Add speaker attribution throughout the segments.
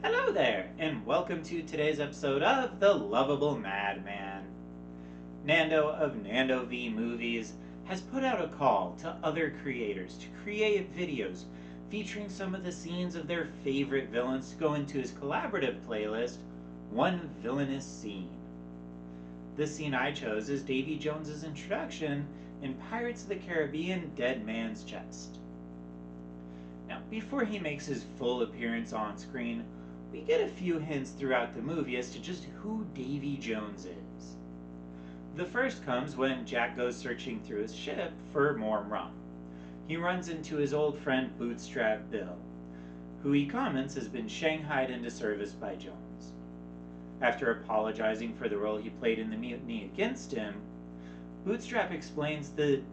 Speaker 1: Hello there, and welcome to today's episode of The Lovable Madman. Nando of Nando V Movies has put out a call to other creators to create videos featuring some of the scenes of their favorite villains to go into his collaborative playlist, One Villainous Scene. The scene I chose is Davy Jones's introduction in Pirates of the Caribbean Dead Man's Chest. Now, before he makes his full appearance on screen, we get a few hints throughout the movie as to just who Davy Jones is. The first comes when Jack goes searching through his ship for more rum. He runs into his old friend Bootstrap Bill, who he comments has been shanghaied into service by Jones. After apologizing for the role he played in the mutiny against him, Bootstrap explains that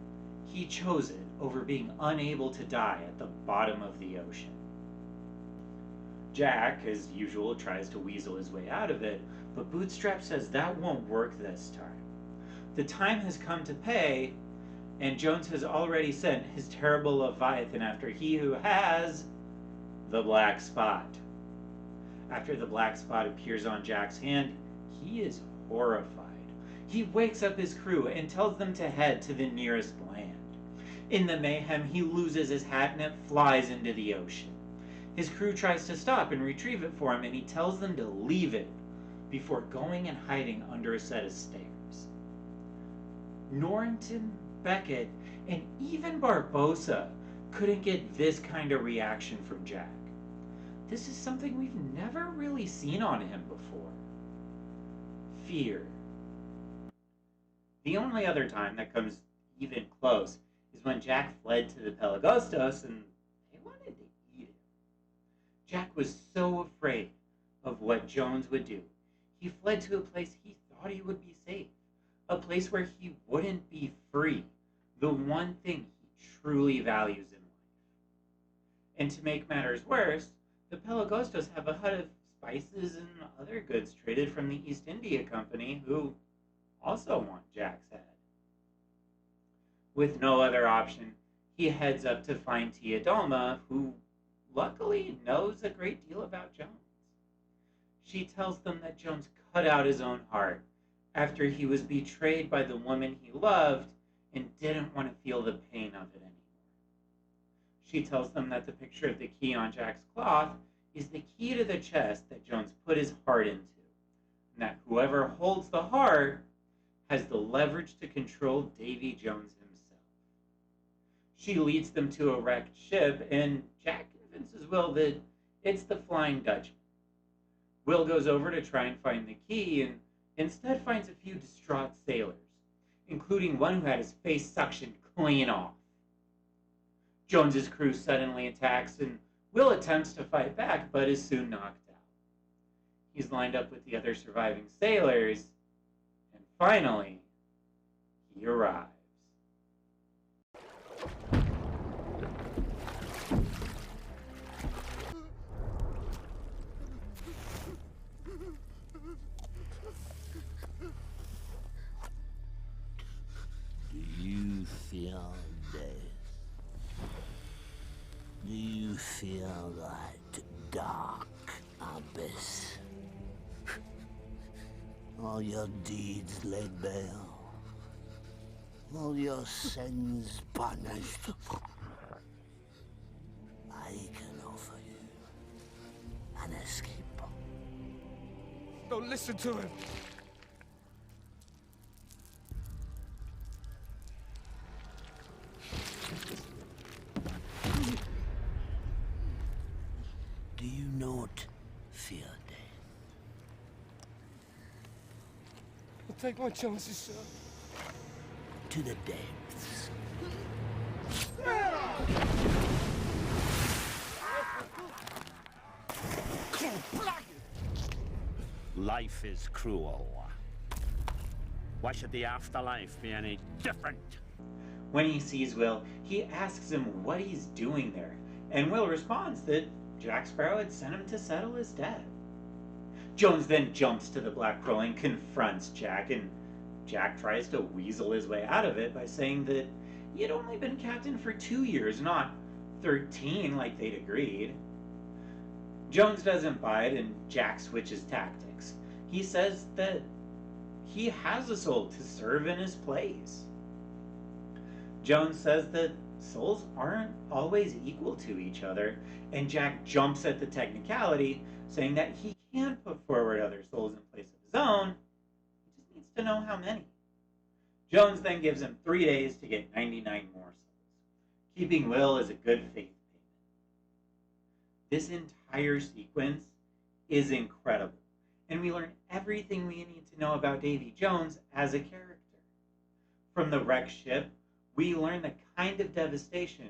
Speaker 1: he chose it over being unable to die at the bottom of the ocean. Jack, as usual, tries to weasel his way out of it, but Bootstrap says that won't work this time. The time has come to pay, and Jones has already sent his terrible Leviathan after he who has the black spot. After the black spot appears on Jack's hand, he is horrified. He wakes up his crew and tells them to head to the nearest land. In the mayhem, he loses his hat and it flies into the ocean. His crew tries to stop and retrieve it for him, and he tells them to leave it before going and hiding under a set of stairs. Norrington, Beckett, and even Barbossa couldn't get this kind of reaction from Jack. This is something we've never really seen on him before. Fear. The only other time that comes even close is when Jack fled to the Pelagostos and they wanted to eat him. Jack was so afraid of what Jones would do. He fled to a place he thought he would be safe, a place where he wouldn't be free, the one thing he truly values in life. And to make matters worse, the Pelagostos have a hut of spices and other goods traded from the East India Company, who also want Jack's head. With no other option, he heads up to find Tia Dalma, who luckily knows a great deal about Jones. She tells them that Jones cut out his own heart after he was betrayed by the woman he loved and didn't want to feel the pain of it anymore. She tells them that the picture of the key on Jack's cloth is the key to the chest that Jones put his heart into, and that whoever holds the heart has the leverage to control Davy Jones himself. She leads them to a wrecked ship, and Jack convinces Will that it's the Flying Dutchman. Will goes over to try and find the key, and instead finds a few distraught sailors, including one who had his face suctioned clean off. Jones's crew suddenly attacks, and Will attempts to fight back, but is soon knocked out. He's lined up with the other surviving sailors, and finally, he arrives.
Speaker 2: Do you feel this? Do you feel that dark abyss? All your deeds laid bare, all your sins punished. I can offer you an escape.
Speaker 3: Don't listen to him.
Speaker 2: Do you not fear death?
Speaker 3: I'll take my chances, sir.
Speaker 2: To the depths.
Speaker 4: Life is cruel. Why should the afterlife be any different?
Speaker 1: When he sees Will, he asks him what he's doing there, and Will responds that Jack Sparrow had sent him to settle his debt. Jones then jumps to the Black Pearl and confronts Jack, and Jack tries to weasel his way out of it by saying that he had only been captain for 2 years, not 13 like they'd agreed. Jones doesn't buy it, and Jack switches tactics. He says that he has a soul to serve in his place. Jones says that souls aren't always equal to each other, and Jack jumps at the technicality, saying that he can put forward other souls in place of his own. He just needs to know how many. Jones then gives him 3 days to get 99 more souls. Keeping Will is a good faith payment. This entire sequence is incredible, and we learn everything we need to know about Davy Jones as a character. From the wrecked ship, we learn the kind of devastation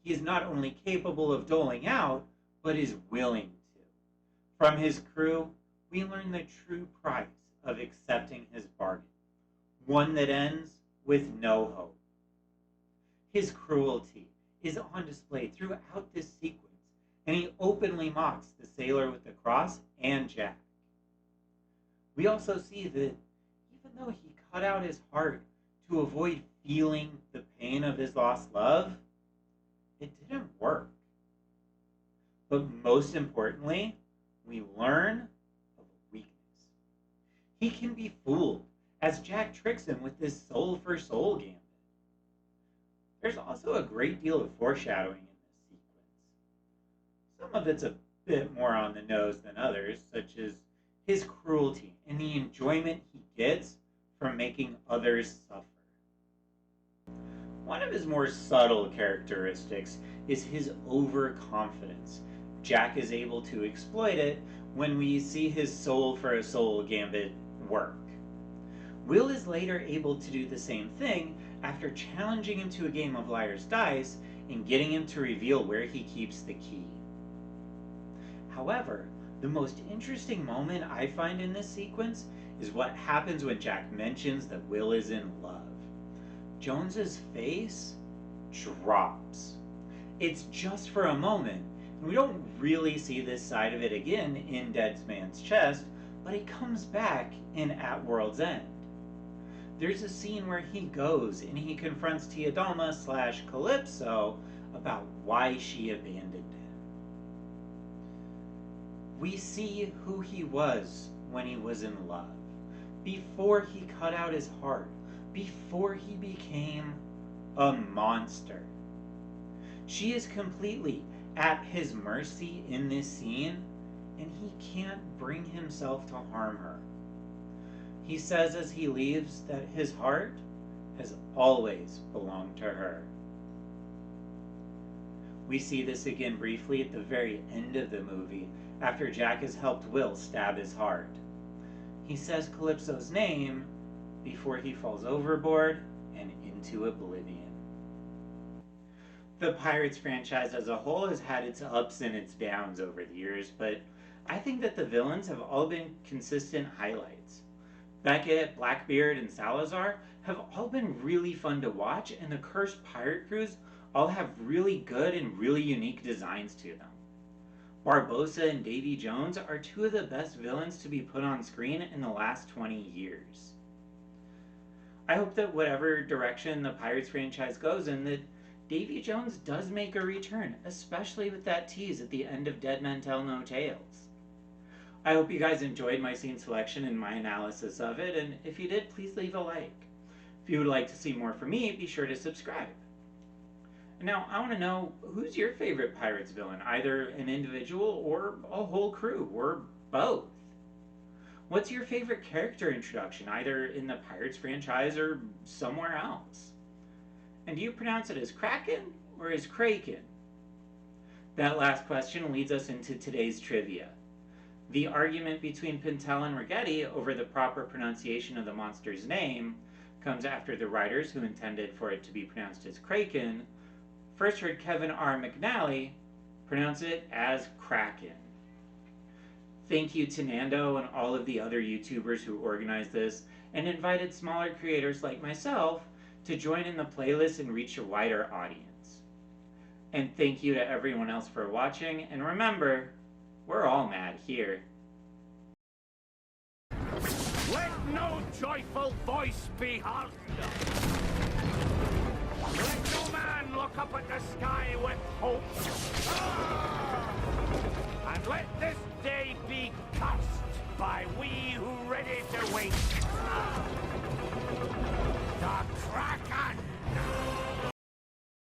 Speaker 1: he is not only capable of doling out, but is willing to. From his crew, we learn the true price of accepting his bargain, one that ends with no hope. His cruelty is on display throughout this sequence, and he openly mocks the sailor with the cross and Jack. We also see that even though he cut out his heart to avoid feeling the pain of his lost love, it didn't work. But most importantly, we learn of a weakness. He can be fooled, as Jack tricks him with this soul-for-soul gambit. There's also a great deal of foreshadowing in this sequence. Some of it's a bit more on the nose than others, such as his cruelty and the enjoyment he gets from making others suffer. One of his more subtle characteristics is his overconfidence. Jack is able to exploit it when we see his soul-for-a-soul gambit work. Will is later able to do the same thing after challenging him to a game of liar's dice and getting him to reveal where he keeps the key. However, the most interesting moment I find in this sequence is what happens when Jack mentions that Will is in love. Jones's face drops. It's just for a moment, and we don't really see this side of it again in Dead Man's Chest, but he comes back in At World's End. There's a scene where he goes and he confronts Teodalma / Calypso about why she abandoned him. We see who he was when he was in love, before he cut out his heart, before he became a monster. She is completely at his mercy in this scene, and he can't bring himself to harm her. He says as he leaves that his heart has always belonged to her. We see this again briefly at the very end of the movie, after Jack has helped Will stab his heart. He says Calypso's name before he falls overboard and into oblivion. The Pirates franchise as a whole has had its ups and its downs over the years, but I think that the villains have all been consistent highlights. Beckett, Blackbeard, and Salazar have all been really fun to watch, and the cursed pirate crews all have really good and really unique designs to them. Barbossa and Davy Jones are two of the best villains to be put on screen in the last 20 years. I hope that whatever direction the Pirates franchise goes in, that Davy Jones does make a return, especially with that tease at the end of Dead Men Tell No Tales. I hope you guys enjoyed my scene selection and my analysis of it, and if you did, please leave a like. If you would like to see more from me, be sure to subscribe. Now, I want to know, who's your favorite Pirates villain? Either an individual or a whole crew, or both? What's your favorite character introduction, either in the Pirates franchise or somewhere else? And do you pronounce it as Kraken or as Kraken? That last question leads us into today's trivia. The argument between Pintel and Righetti over the proper pronunciation of the monster's name comes after the writers, who intended for it to be pronounced as Kraken, first heard Kevin R. McNally pronounce it as Kraken. Thank you to Nando and all of the other YouTubers who organized this and invited smaller creators like myself to join in the playlist and reach a wider audience. And thank you to everyone else for watching, and remember, we're all mad here.
Speaker 4: Let no joyful voice be heard. Let no man look up at the sky with hope. And let this day be cursed by we who ready to wait.